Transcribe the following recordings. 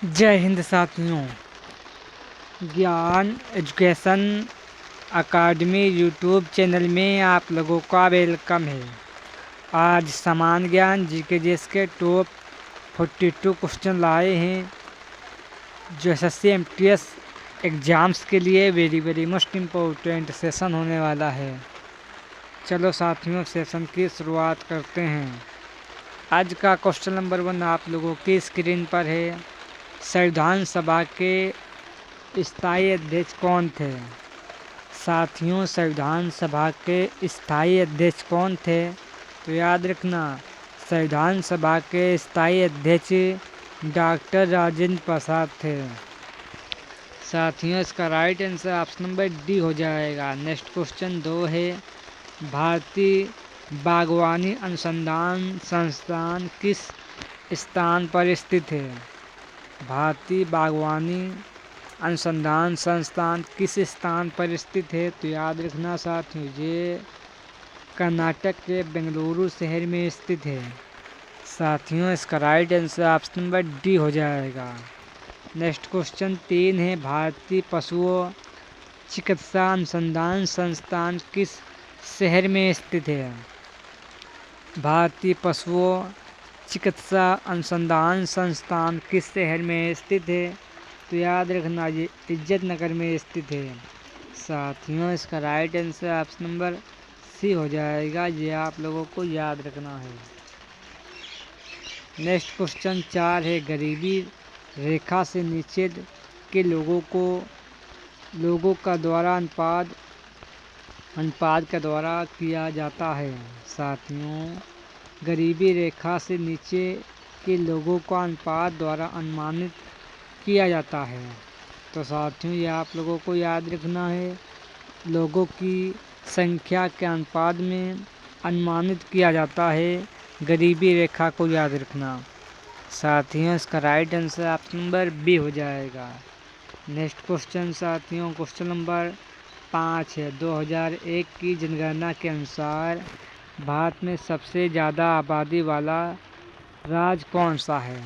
जय हिंद साथियों। ज्ञान एजुकेशन अकादमी यूट्यूब चैनल में आप लोगों का वेलकम है। आज समान ज्ञान जीके के टॉप 42 क्वेश्चन लाए हैं जो एसएससी एमटीएस एग्ज़ाम्स के लिए वेरी मोस्ट इम्पोर्टेंट सेशन होने वाला है। चलो साथियों, सेशन की शुरुआत करते हैं। आज का क्वेश्चन नंबर 1 आप लोगों की स्क्रीन पर है। संविधान सभा के स्थायी अध्यक्ष कौन थे? साथियों, संविधान सभा के स्थायी अध्यक्ष कौन थे? तो याद रखना, संविधान सभा के स्थायी अध्यक्ष डॉक्टर राजेंद्र प्रसाद थे। साथियों, इसका right answer option number D हो जाएगा। नेक्स्ट क्वेश्चन 2 है। भारतीय बागवानी अनुसंधान संस्थान किस स्थान पर स्थित है? भारतीय बागवानी अनुसंधान संस्थान किस स्थान पर स्थित है? तो याद रखना साथियों, ये कर्नाटक के बेंगलुरु शहर में स्थित है। साथियों, इसका right answer option number D हो जाएगा। नेक्स्ट क्वेश्चन 3 है। भारतीय पशुओं चिकित्सा अनुसंधान संस्थान किस शहर में स्थित है? भारतीय पशुओं चिकित्सा अनुसंधान संस्थान किस शहर में स्थित है? तो याद रखना, ये इज्जत नगर में स्थित है। साथियों, इसका right answer option number C हो जाएगा। ये आप लोगों को याद रखना है। नेक्स्ट क्वेश्चन 4 है। गरीबी रेखा से नीचे के लोगों का द्वारा अनुपात का द्वारा किया जाता है। साथियों, गरीबी रेखा से नीचे के लोगों का अनुपात द्वारा अनुमानित किया जाता है। तो साथियों, ये आप लोगों को याद रखना है, लोगों की संख्या के अनुपात में अनुमानित किया जाता है गरीबी रेखा को, याद रखना। साथियों, इसका right answer option number B हो जाएगा। नेक्स्ट क्वेश्चन साथियों, क्वेश्चन नंबर 5 है। 2001 की जनगणना के अनुसार भारत में सबसे ज़्यादा आबादी वाला राज्य कौन सा है?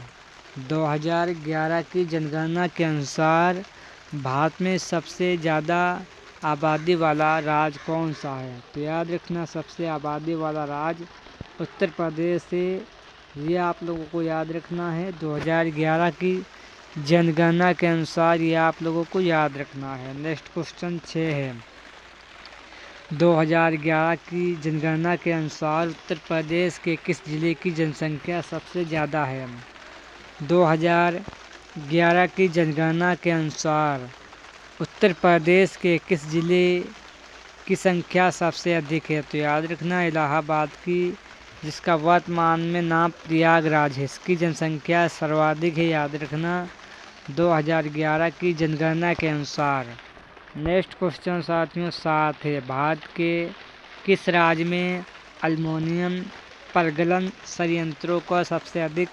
2011 की जनगणना के अनुसार भारत में सबसे ज़्यादा आबादी वाला राज्य कौन सा है? तो याद रखना, सबसे आबादी वाला राज्य उत्तर प्रदेश है। ये आप लोगों को याद रखना है। 2011 की जनगणना के अनुसार ये आप लोगों को याद रखना है। नेक्स्ट क्वेश्चन 6 है। 2011 की जनगणना के अनुसार उत्तर प्रदेश के किस जिले की जनसंख्या सबसे ज़्यादा है? 2011 की जनगणना के अनुसार उत्तर प्रदेश के किस जिले की संख्या सबसे अधिक है? तो याद रखना, इलाहाबाद की, जिसका वर्तमान में नाम प्रयागराज है, इसकी जनसंख्या सर्वाधिक है, याद रखना, 2011 की जनगणना के अनुसार। नेक्स्ट क्वेश्चन साथियों 7 है। भारत के किस राज्य में एल्युमिनियम प्रगलन संयंत्रों का सबसे अधिक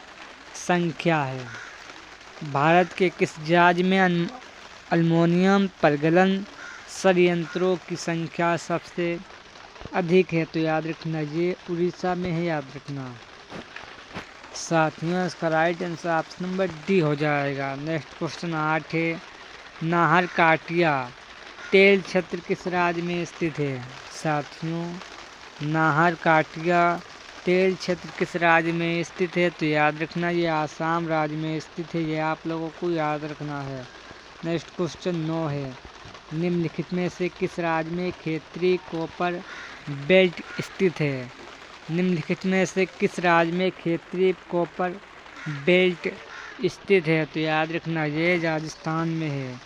संख्या है? भारत के किस राज्य में एल्युमिनियम प्रगलन संयंत्रों की संख्या सबसे अधिक है? तो याद रखना, ये उड़ीसा में है, याद रखना। साथियों, इसका right answer option number D हो जाएगा। नेक्स्ट क्वेश्चन 8 है। नाहर काटिया तेल क्षेत्र किस राज्य में स्थित है? साथियों, नाहर काटिया तेल क्षेत्र किस राज्य में स्थित है? तो याद रखना, ये आसाम राज्य में स्थित है, ये आप लोगों को याद रखना है। नेक्स्ट क्वेश्चन 9 है। निम्नलिखित में से किस राज्य में क्षेत्रीय कॉपर बेल्ट स्थित है? निम्नलिखित में से किस राज्य में क्षेत्रीय कॉपर बेल्ट स्थित है? तो याद रखना, ये राजस्थान में है।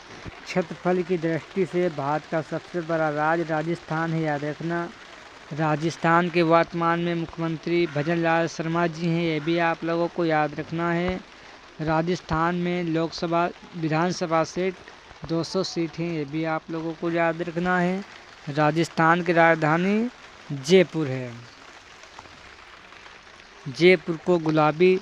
क्षेत्रफल की दृष्टि से भारत का सबसे बड़ा राज्य राजस्थान है, याद रखना। राजस्थान के वर्तमान में मुख्यमंत्री भजन लाल शर्मा जी हैं, ये भी आप लोगों को याद रखना है। राजस्थान में लोकसभा विधानसभा सीट 200 सीट हैं, ये भी आप लोगों को याद रखना है। राजस्थान की राजधानी जयपुर है। जयपुर को गुलाबी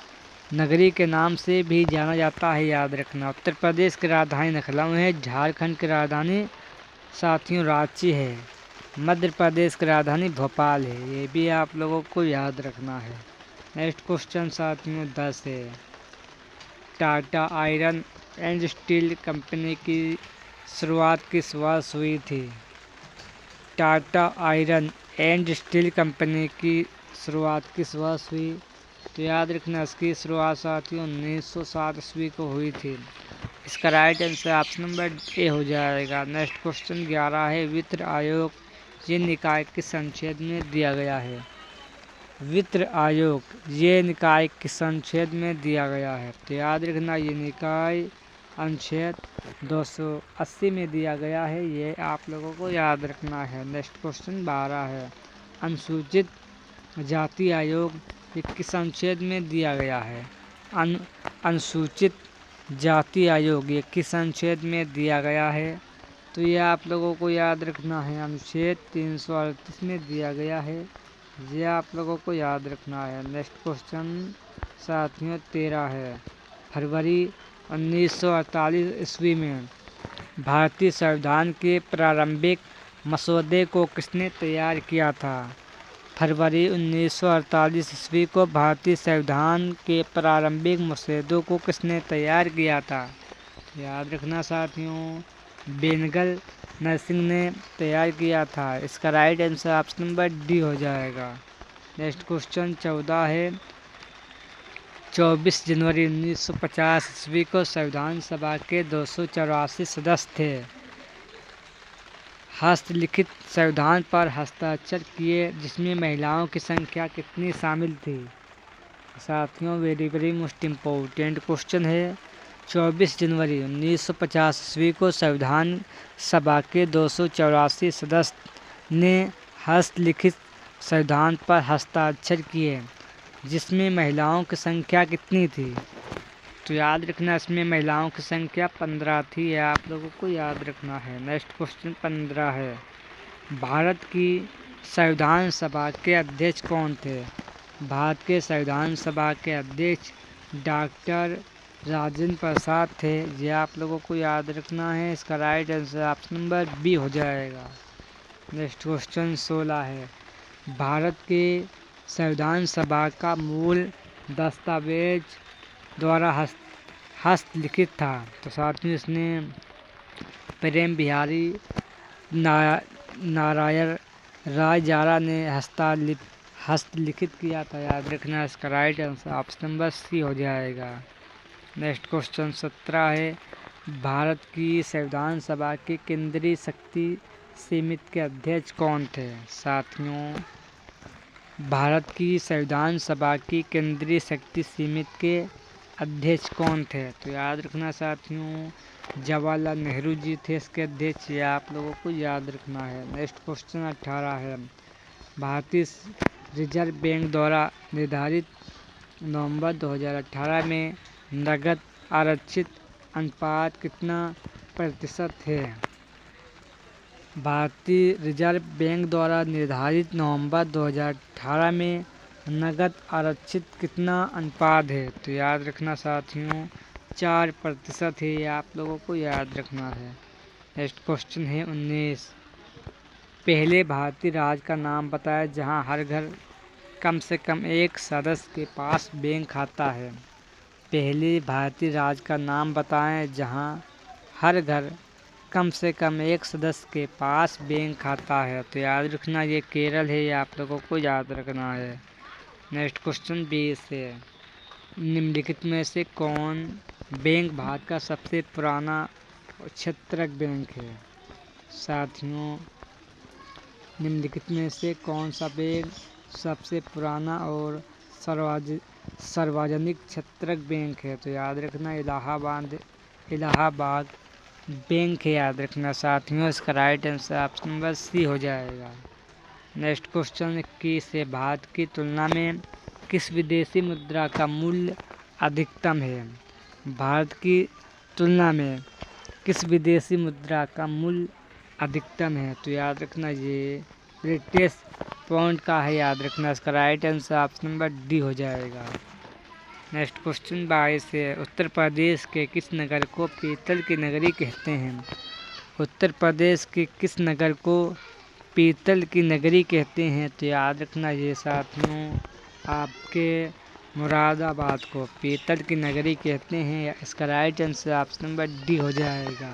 नगरी के नाम से भी जाना जाता है, याद रखना। उत्तर प्रदेश की राजधानी लखनऊ है। झारखंड की राजधानी साथियों रांची है। मध्य प्रदेश की राजधानी भोपाल है, ये भी आप लोगों को याद रखना है। नेक्स्ट क्वेश्चन साथियों 10 है। Tata iron and steel company की शुरुआत किस वर्ष हुई थी? Tata iron and steel company की शुरुआत किस वर्ष हुई? तो याद रखना इसकी शुरुआत साथियों 1907 ईस्वी को हुई थी। इसका right answer option number A हो जाएगा। नेक्स्ट क्वेश्चन 11 है, वित्त आयोग ये निकाय किस अनुच्छेद में दिया गया है? वित्त आयोग ये निकाय किस अनुच्छेद में दिया गया है? तो याद रखना ये निकाय अनुच्छेद 280 में दिया गया है, ये आप लोगों को याद रखना है। नेक्स्ट क्वेश्चन 12 है, अनुसूचित जाति आयोग ये किस अनुच्छेद में दिया गया है? अनुसूचित जाति आयोग ये किस अनुच्छेद में दिया गया है? तो ये आप लोगों को याद रखना है, अनुच्छेद 338 में दिया गया है, ये आप लोगों को याद रखना है। नेक्स्ट क्वेश्चन साथियों 13 है, फरवरी 1948 ईस्वी में भारतीय संविधान के प्रारंभिक मसौदे को किसने तैयार किया था? फरवरी 1948 ईस्वी को भारतीय संविधान के प्रारंभिक मसौदे को किसने तैयार किया था? याद रखना साथियों, बेनगल नरसिंह ने तैयार किया था। इसका right answer option number D हो जाएगा। नेक्स्ट क्वेश्चन 14 है, 24 जनवरी 1950 ईस्वी को संविधान सभा के 284 सदस्य थे। हस्तलिखित संविधान पर हस्ताक्षर किए जिसमें महिलाओं की संख्या कितनी शामिल थी? साथियों very very most important question है। 24 जनवरी 1950 ईस्वी को संविधान सभा के 284 सदस्य ने हस्तलिखित संविधान पर हस्ताक्षर किए जिसमें महिलाओं की संख्या कितनी थी? तो याद रखना इसमें महिलाओं की संख्या 15 थी, यह आप लोगों को याद रखना है। नेक्स्ट क्वेश्चन 15 है, भारत की संविधान सभा के अध्यक्ष कौन थे? भारत के संविधान सभा के अध्यक्ष डॉक्टर राजेंद्र प्रसाद थे, ये आप लोगों को याद रखना है। इसका right answer option number B हो जाएगा। नेक्स्ट क्वेश्चन 16 है, भारत के संविधान सभा का मूल दस्तावेज द्वारा हस्तलिखित था। तो साथ में इसने प्रेम बिहारी नारायण राय जारा ने हस्तलिखित किया था, याद रखना। इसका right answer option number C हो जाएगा। नेक्स्ट क्वेश्चन 17 है, भारत की संविधान सभा के केंद्रीय शक्ति समिति के अध्यक्ष कौन थे? साथियों भारत की संविधान सभा की केंद्रीय शक्ति समिति के अध्यक्ष कौन थे? तो याद रखना साथियों जवाहरलाल नेहरू जी थे इसके अध्यक्ष, ये आप लोगों को याद रखना है। नेक्स्ट क्वेश्चन 18 है, भारतीय रिजर्व बैंक द्वारा निर्धारित नवंबर 2018 में नकद आरक्षित अनुपात कितना प्रतिशत है? भारतीय रिजर्व बैंक द्वारा निर्धारित नवंबर 2018 में नकद आरक्षित कितना अनुपात है? तो याद रखना साथियों 4% है, ये आप लोगों को याद रखना है। नेक्स्ट क्वेश्चन है 19, पहले भारतीय राज्य का नाम बताया जहां हर घर कम से कम एक सदस्य के पास बैंक खाता है। पहले भारतीय राज्य का नाम बताएं जहां हर घर कम से कम एक सदस्य के पास बैंक खाता है। तो याद रखना ये केरल है, ये आप लोगों को याद रखना है। नेक्स्ट क्वेश्चन 20 है, निम्नलिखित में से कौन बैंक भारत का सबसे पुराना क्षेत्रक बैंक है? साथियों निम्नलिखित में से कौन सा बैंक सबसे पुराना और सार्वजनिक क्षेत्रक बैंक है? तो याद रखना इलाहाबाद बैंक है, याद रखना साथियों। इसका right answer option number C हो जाएगा। नेक्स्ट क्वेश्चन 21 है, भारत की तुलना में किस विदेशी मुद्रा का मूल्य अधिकतम है? भारत की तुलना में किस विदेशी मुद्रा का मूल्य अधिकतम है? तो याद रखना ये ब्रिटिश पाउंड का है, याद रखना। इसका right answer option number D हो जाएगा। नेक्स्ट क्वेश्चन 22 है, उत्तर प्रदेश के किस नगर को पीतल की नगरी कहते हैं? उत्तर प्रदेश के किस नगर को पीतल की नगरी कहते हैं? तो याद रखना ये साथियों आपके मुरादाबाद को पीतल की नगरी कहते हैं। इसका right answer option number D हो जाएगा।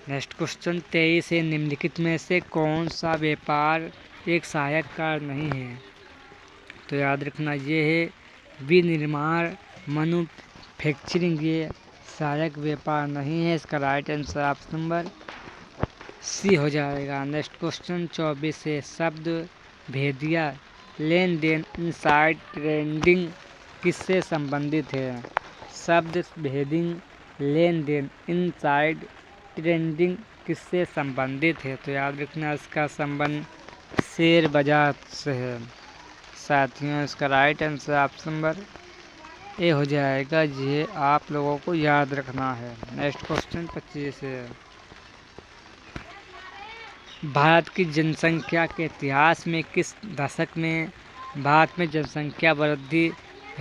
नेक्स्ट क्वेश्चन 23 है, निम्नलिखित में से कौन सा व्यापार एक सहायक कार्य नहीं है? तो याद रखना ये है विनिर्माण, मैन्युफैक्चरिंग, ये सहायक व्यापार नहीं है। इसका right answer option number C हो जाएगा। नेक्स्ट क्वेश्चन 24 है, शब्द भेदिया लेन देन इनसाइड ट्रेडिंग किससे संबंधित है? शब्द भेदिंग लेन देन इनसाइड ट्रेडिंग किससे संबंधित है? तो याद रखना इसका संबंध शेयर बाजार से है। साथियों इसका right answer option number A हो जाएगा। ये आप लोगों को याद रखना है। नेक्स्ट क्वेश्चन 25 है, भारत की जनसंख्या के इतिहास में किस दशक में भारत में जनसंख्या वृद्धि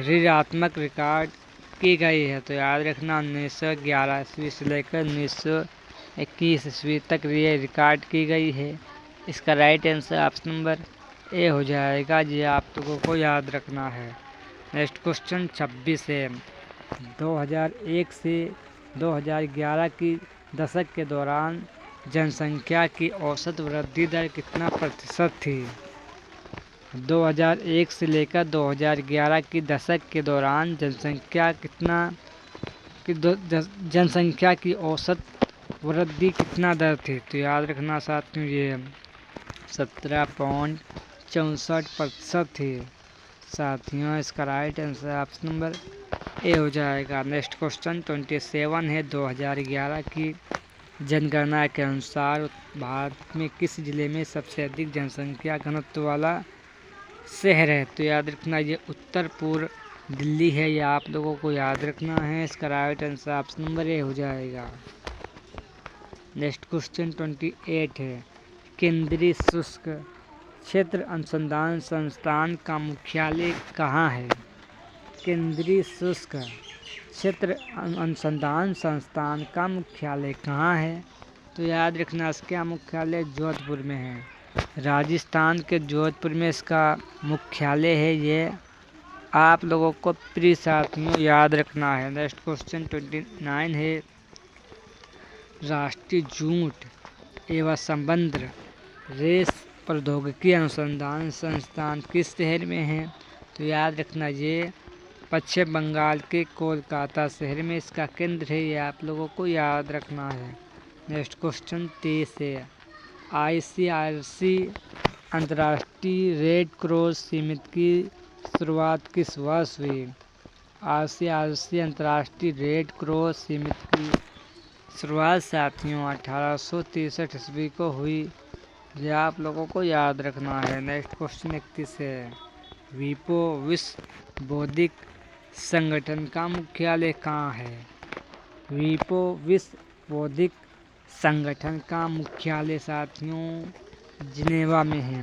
ऋणात्मक रिकॉर्ड की गई है? तो याद रखना 1911 ईस्वी से लेकर 1921 ईस्वी तक ये रिकॉर्ड की गई है। इसका right answer option number A हो जाएगा। ये आप लोगों को याद रखना है। नेक्स्ट क्वेश्चन 26 है, 2001 से 2011 की दशक के दौरान जनसंख्या की औसत वृद्धि दर कितना प्रतिशत थी? 2001 से लेकर 2011 की दशक के दौरान जनसंख्या की औसत वृद्धि कितना दर थी? तो याद रखना साथियों ये 17.64% थी। साथियों इसका right answer option number A हो जाएगा। नेक्स्ट क्वेश्चन 27 है, 2011 की जनगणना के अनुसार भारत में किस जिले में सबसे अधिक जनसंख्या घनत्व वाला शहर है? तो याद रखना ये उत्तर पूर्व दिल्ली है। ये आप लोगों को याद रखना है। इसका right answer option number A हो जाएगा। नेक्स्ट क्वेश्चन 28 है, केंद्रीय शुष्क क्षेत्र अनुसंधान संस्थान का मुख्यालय कहाँ है? केंद्रीय शुष्क क्षेत्र अनुसंधान संस्थान का मुख्यालय कहाँ है? तो याद रखना इसका मुख्यालय जोधपुर में है। राजस्थान के जोधपुर में इसका मुख्यालय है। ये आप लोगों को प्रिय साथियों याद रखना है। नेक्स्ट क्वेश्चन 29 है, राष्ट्रीय जूट एवं संबंध रेस प्रौद्योगिकी अनुसंधान संस्थान किस शहर में है? तो याद रखना ये पश्चिम बंगाल के कोलकाता शहर में इसका केंद्र है। ये आप लोगों को याद रखना है। नेक्स्ट क्वेश्चन 23 है, ICRC अंतर्राष्ट्रीय रेड क्रॉस समिति की शुरुआत किस वर्ष हुई? ICRC अंतर्राष्ट्रीय रेड क्रॉस समिति की शुरुआत साथियों 1863 ईस्वी को हुई। यह आप लोगों को याद रखना है। नेक्स्ट क्वेश्चन 31 है, वीपो विश्व बौद्धिक संगठन का मुख्यालय कहाँ है? वीपो विश्व बौद्धिक संगठन का मुख्यालय साथियों जिनेवा में है।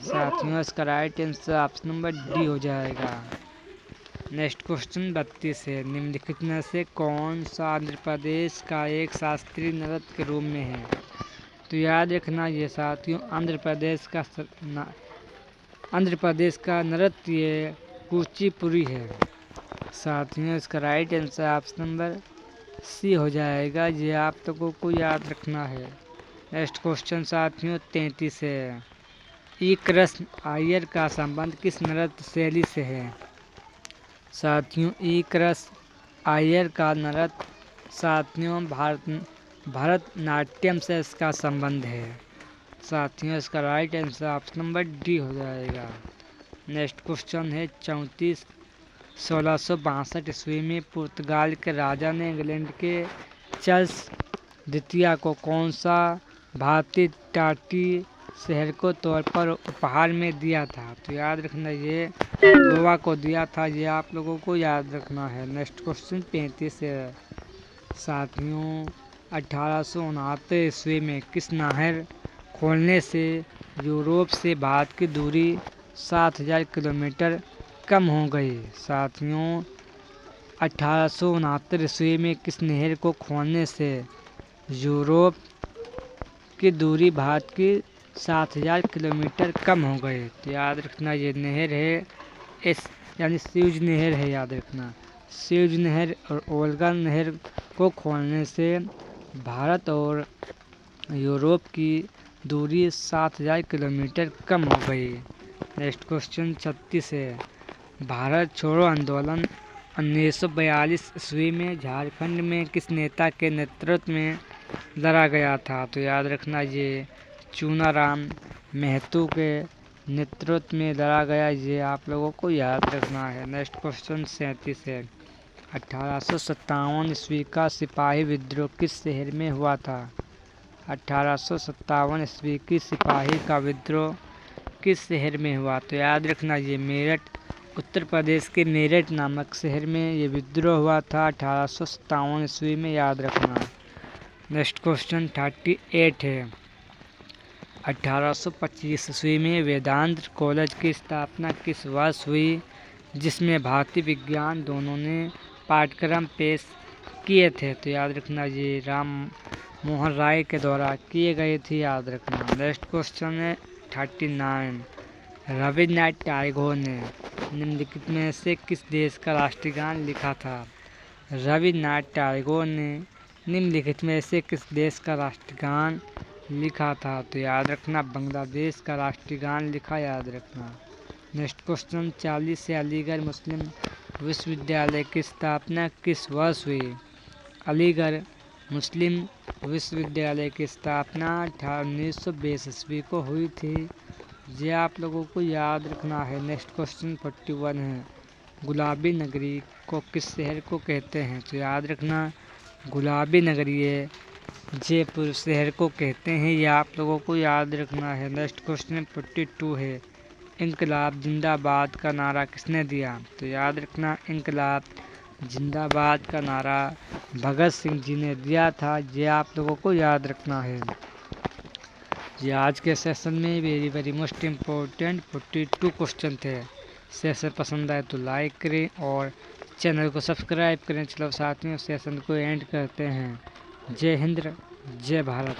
साथियों इसका right answer option number D हो जाएगा। नेक्स्ट क्वेश्चन 32 है, निम्नलिखित में से कौन सा आंध्र प्रदेश का एक शास्त्रीय नृत्य के रूप में है? तो याद रखना ये साथियों आंध्र प्रदेश का नृत्य कुचिपुड़ी है। साथियों इसका right answer option number C हो जाएगा। ये आप लोगों को याद रखना है। नेक्स्ट क्वेश्चन साथियों 33 है, ई कृष्ण अय्यर का संबंध किस नृत्य शैली से है? साथियों ई कृष्ण अय्यर का नृत्य साथियों भरतनाट्यम से इसका संबंध है। साथियों इसका right answer option number D हो जाएगा। नेक्स्ट क्वेश्चन है 34, 1662 ईस्वी में पुर्तगाल के राजा ने इंग्लैंड के चार्ल्स द्वितीय को कौन सा भारतीय तटीय शहर को तौर पर उपहार में दिया था? तो याद रखना ये गोवा को दिया था। ये आप लोगों को याद रखना है। नेक्स्ट क्वेश्चन 35 है, साथियों 1869 ईस्वी में किस नहर खोलने से यूरोप से भारत की दूरी 7000 किलोमीटर कम हो गई? साथियों 1869 ईस्वी में किस नहर को खोलने से यूरोप की दूरी भारत की 7,000 किलोमीटर कम हो गए। तो याद रखना ये नहर है इस यानी स्यूज नहर है, याद रखना। स्यूज नहर और ओल्गा नहर को खोलने से भारत और यूरोप की दूरी 7,000 किलोमीटर कम हो गई। नेक्स्ट क्वेश्चन 36 है। भारत छोड़ो आंदोलन 1942 ईस्वी में झारखंड में किस नेता के नेतृत्व में लड़ा गया था? तो याद रखना ये चूनाराम महतो के नेतृत्व में लड़ा गया, ये आप लोगों को याद रखना है। नेक्स्ट क्वेश्चन 37 है। 1857 ईस्वी का सिपाही विद्रोह किस शहर में हुआ था? 1857 ईस्वी की सिपाही का विद्रोह किस शहर में हुआ? तो याद रखना ये मेरठ, उत्तर प्रदेश के मेरठ नामक शहर में ये विद्रोह हुआ था 1857 ईस्वी में, याद रखना। नेक्स्ट क्वेश्चन 38 है। 1825 ईस्वी में वेदांत कॉलेज की स्थापना किस वर्ष हुई, जिसमें भारतीय विज्ञान दोनों ने पाठ्यक्रम पेश किए थे? तो याद रखना ये राम मोहन राय के द्वारा किए गए थे, याद रखना। नेक्स्ट क्वेश्चन है 39। रविन्द्रनाथ टैगोर ने निम्नलिखित में से किस देश का राष्ट्रीय गान लिखा था? रविन्द्रनाथ टैगोर ने निम्नलिखित में से किस देश का राष्ट्रीय गान लिखा था? तो याद रखना बांग्लादेश का राष्ट्रीय गान लिखा, याद रखना। नेक्स्ट क्वेश्चन 40 है। अलीगढ़ मुस्लिम विश्वविद्यालय की स्थापना किस वर्ष हुई? अलीगढ़ मुस्लिम विश्वविद्यालय की स्थापना 1920 ईस्वी को हुई थी, ये आप लोगों को याद रखना है। नेक्स्ट क्वेश्चन 41 है। गुलाबी नगरी को किस शहर को कहते हैं? तो याद रखना गुलाबी नगरी जयपुर शहर को कहते हैं, ये आप लोगों को याद रखना है। नेक्स्ट क्वेश्चन 42 है। इनकलाब जिंदाबाद का नारा किसने दिया? तो याद रखना इनकलाब जिंदाबाद का नारा भगत सिंह जी ने दिया था, ये आप लोगों को याद रखना है। ये आज के सेशन में very very most important 42 question थे। सेशन पसंद आए तो लाइक करें और चैनल को सब्सक्राइब करें। चलो साथ में सेशन को एंड करते हैं। जय हिंद, जय भारत।